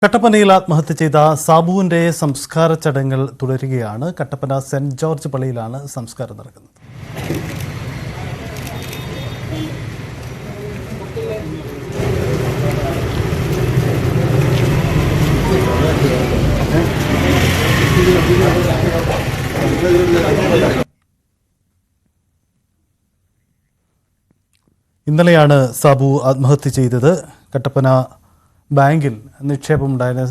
കട്ടപ്പനയിൽ ആത്മഹത്യ ചെയ്ത സാബുവിന്റെ സംസ്കാര ചടങ്ങുകൾ തുടരുകയാണ്. കട്ടപ്പന സെന്റ് ജോർജ് പള്ളിയിലാണ് സംസ്കാരം നടക്കുന്നത്. ഇന്നലെയാണ് സാബു ആത്മഹത്യ ചെയ്തത്. കട്ടപ്പന ബാങ്കിൽ നിക്ഷേപമുണ്ടായ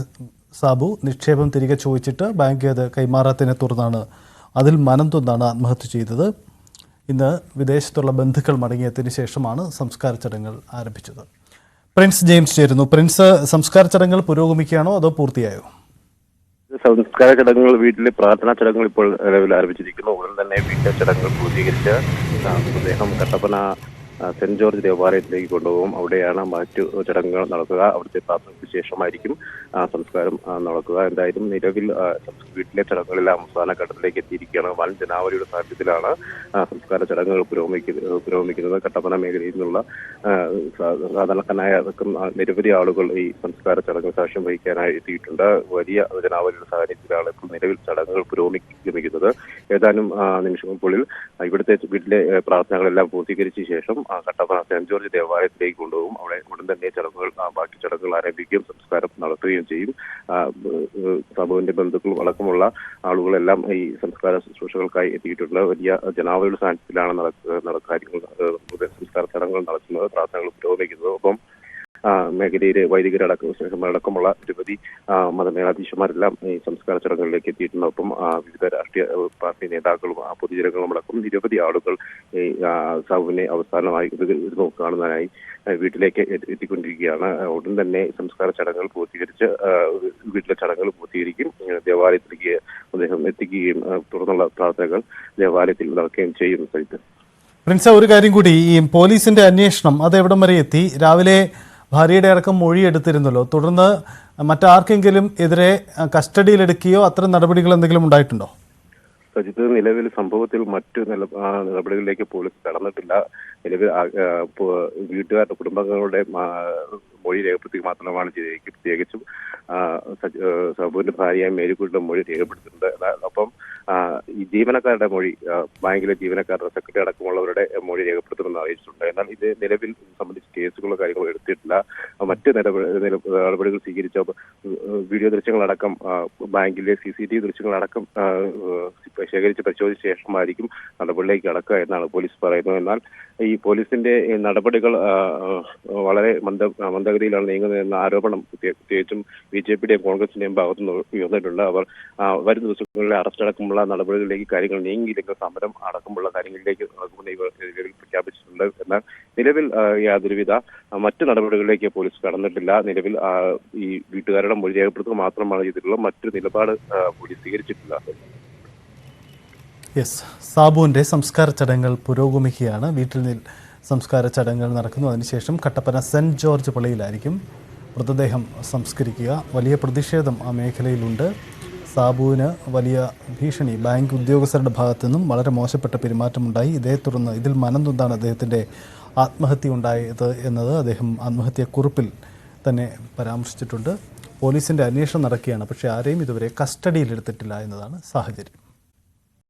സാബു നിക്ഷേപം തിരികെ ചോദിച്ചിട്ട് ബാങ്ക് അത് കൈമാറാത്തതിനെ തുടർന്നാണ് അതിൽ മനംതൊന്നാണ് ആത്മഹത്യ ചെയ്തത്. ഇന്ന് വിദേശത്തുള്ള ബന്ധുക്കൾ മടങ്ങിയതിന് ശേഷമാണ് സംസ്കാര ചടങ്ങുകൾ ആരംഭിച്ചത്. പ്രിൻസ് ജെയിംസ് ചേരുന്നു. പ്രിൻസ്, സംസ്കാര ചടങ്ങുകൾ പുരോഗമിക്കുകയാണോ അതോ പൂർത്തിയായോ? സംസ്കാര ചടങ്ങുകൾ, വീട്ടിലെ പ്രാർത്ഥനാ ചടങ്ങുകൾ ഇപ്പോൾ നിലവിൽ ആരംഭിച്ചിരിക്കുന്നു. ഉടൻ തന്നെ വീട്ടിലെ ചടങ്ങുകൾ പൂർത്തീകരിച്ച് അദ്ദേഹം കട്ടപ്പന സെന്റ് ജോർജ് ദേവാലയത്തിലേക്ക് കൊണ്ടുപോകും. അവിടെയാണ് മറ്റു ചടങ്ങുകൾ നടക്കുക. അവിടുത്തെ പ്രാർത്ഥനയ്ക്ക് ശേഷമായിരിക്കും സംസ്കാരം നടക്കുക. എന്തായാലും നിലവിൽ വീട്ടിലെ ചടങ്ങുകളെല്ലാം അവസാന ഘട്ടത്തിലേക്ക് എത്തിയിരിക്കുകയാണ്. വൻ ജനാവലിയുടെ സാഹചര്യത്തിലാണ് സംസ്കാര ചടങ്ങുകൾ പുരോഗമിക്കുന്നത്. കട്ടപ്പന മേഖലയിൽ നിന്നുള്ള സാധാരണക്കാരായ നിരവധി ആളുകൾ ഈ സംസ്കാര ചടങ്ങ് സാക്ഷ്യം വഹിക്കാനായി എത്തിയിട്ടുണ്ട്. വലിയ ജനാവലിയുടെ സാഹചര്യത്തിലാണ് ഇപ്പോൾ നിലവിൽ ചടങ്ങുകൾ പുരോഗമിക്കുന്നത്. ഏതാനും നിമിഷങ്ങൾക്കുള്ളിൽ ഇവിടുത്തെ വീട്ടിലെ പ്രാർത്ഥനകളെല്ലാം പൂർത്തീകരിച്ച ശേഷം കട്ടപ്പന സെന്റ് ജോർജ് ദേവാലയത്തിലേക്ക് കൊണ്ടുപോകും. അവിടെ ഉടൻ തന്നെ ചടങ്ങുകൾ, ബാക്കി ചടങ്ങുകൾ ആരംഭിക്കുകയും സംസ്കാരം നടത്തുകയും ചെയ്യും. സാബുവിന്റെ ബന്ധുക്കളും അടക്കമുള്ള ആളുകളെല്ലാം ഈ സംസ്കാര ശുശ്രൂഷകൾക്കായി എത്തിയിട്ടുണ്ട്. വലിയ ജനാവലിയുടെ സാന്നിധ്യത്തിലാണ് സംസ്കാര ചടങ്ങുകൾ നടക്കുന്നത്, പ്രാർത്ഥനകൾ പുരോഗമിക്കുന്നത്. ഒപ്പം മേഖലയിലെ വൈദികരടക്കമുള്ള നിരവധി മതമേലാധീശന്മാരെല്ലാം ഈ സംസ്കാര ചടങ്ങുകളിലേക്ക് എത്തിയിട്ടുണ്ട്. ഒപ്പം വിവിധ രാഷ്ട്രീയ പാർട്ടി നേതാക്കളും പൊതുജനങ്ങളും അടക്കം നിരവധി ആളുകൾ ഈ സാബുവിനെ അവസാനമായി കാണുന്നതിനായി വീട്ടിലേക്ക് എത്തിക്കൊണ്ടിരിക്കുകയാണ്. ഉടൻ തന്നെ സംസ്കാര ചടങ്ങുകൾ പൂർത്തീകരിച്ച് വീട്ടിലെ ചടങ്ങുകൾ പൂർത്തീകരിക്കും. ദേവാലയത്തിലേക്ക് അദ്ദേഹം എത്തിക്കുകയും തുടർന്നുള്ള പ്രാർത്ഥനകൾ ദേവാലയത്തിൽ നടക്കുകയും ചെയ്യും. പ്രിൻസ്, ഒരു കാര്യം കൂടി, ഈ പോലീസിന്റെ അന്വേഷണം അത് എവിടം വരെ എത്തി? രാവിലെ ഭാര്യയുടെ അടക്കം മൊഴി എടുത്തിരുന്നല്ലോ. തുടർന്ന് മറ്റാർക്കെങ്കിലും എതിരെ കസ്റ്റഡിയിലെടുക്കുകയോ അത്തരം നടപടികൾ എന്തെങ്കിലും ഉണ്ടായിട്ടുണ്ടോ? സജിത്ത്, നിലവിൽ സംഭവത്തിൽ മറ്റു നടപടികളിലേക്ക് പോലീസ് കടന്നിട്ടില്ല. നിലവിൽ വീട്ടുകാരുടെ കുടുംബങ്ങളുടെ മൊഴി രേഖപ്പെടുത്തുക മാത്രമാണ് ചെയ്തിരിക്കുന്നത്. പ്രത്യേകിച്ചും സാബുവിന്റെ ഭാര്യയായ മേരിക്കുട്ടിയുടെ മൊഴി രേഖപ്പെടുത്തിയിട്ടുണ്ട്. ഒപ്പം ഈ ജീവനക്കാരുടെ മൊഴി, ബാങ്കിലെ ജീവനക്കാരുടെ, സെക്രട്ടറി അടക്കമുള്ളവരുടെ മൊഴി രേഖപ്പെടുത്തുമെന്ന് അറിയിച്ചിട്ടുണ്ട്. എന്നാൽ ഇത് നിലവിൽ സംബന്ധിച്ച് കേസുകളോ കാര്യങ്ങളോ എടുത്തിട്ടില്ല. മറ്റ് നടപടികൾ സ്വീകരിച്ച വീഡിയോ ദൃശ്യങ്ങളടക്കം, ബാങ്കിലെ CCTV ദൃശ്യങ്ങളടക്കം ശേഖരിച്ച് പരിശോധിച്ച ശേഷമായിരിക്കും നടപടിയിലേക്ക് കടക്കുക എന്നാണ് പോലീസ് പറയുന്നത്. എന്നാൽ ഈ പോലീസിന്റെ നടപടികൾ വളരെ മന്ദഗതിയിലാണ് നീങ്ങുന്നതെന്ന ആരോപണം പ്രത്യേകിച്ചും BJPയുടെയും കോൺഗ്രസിന്റെയും ഭാഗത്തുനിന്ന് ഉയർന്നിട്ടുണ്ട്. അവർ വരും ദിവസങ്ങളിലെ അറസ്റ്റ് അടക്കമുള്ള നടപടികളിലേക്ക് കാര്യങ്ങൾ നീങ്ങിയില്ലെങ്കിൽ സമരം അടക്കമുള്ള കാര്യങ്ങളിലേക്ക് നടക്കുമെന്ന് ഇവർ പ്രഖ്യാപിച്ചിട്ടുണ്ട്. എന്നാൽ നിലവിൽ യാതൊരുവിധ മറ്റു നടപടികളിലേക്ക് പോലീസ് കടന്നിട്ടില്ല. നിലവിൽ ഈ വീട്ടുകാരുടെ മൊഴി രേഖപ്പെടുത്തുക മാത്രമാണ് ചെയ്തിട്ടുള്ളത്. മറ്റു നിലപാട് പോലീസ് സ്വീകരിച്ചിട്ടില്ല. സാബുവിന്റെ സംസ്കാര ചടങ്ങുകൾ പുരോഗമിക്കുകയാണ്. വീട്ടിൽ സംസ്കാര ചടങ്ങുകൾ നടക്കുന്നു. അതിനുശേഷം കട്ടപ്പന സെന്റ് ജോർജ് പള്ളിയിലായിരിക്കും മൃതദേഹം സംസ്കരിക്കുക. വലിയ പ്രതിഷേധം ആ മേഖലയിലുണ്ട്. സാബുവിന് വലിയ ഭീഷണി ബാങ്ക് ഉദ്യോഗസ്ഥരുടെ ഭാഗത്തു നിന്നും വളരെ മോശപ്പെട്ട പെരുമാറ്റമുണ്ടായി. ഇതേ തുടർന്ന് ഇതിൽ മനംതൊന്നാണ് അദ്ദേഹത്തിൻ്റെ ആത്മഹത്യ ഉണ്ടായത് എന്നത് അദ്ദേഹം ആത്മഹത്യാക്കുറിപ്പിൽ തന്നെ പരാമർശിച്ചിട്ടുണ്ട്. പോലീസിൻ്റെ അന്വേഷണം നടക്കുകയാണ്. പക്ഷേ ആരെയും ഇതുവരെ കസ്റ്റഡിയിലെടുത്തിട്ടില്ല എന്നതാണ് സാഹചര്യം.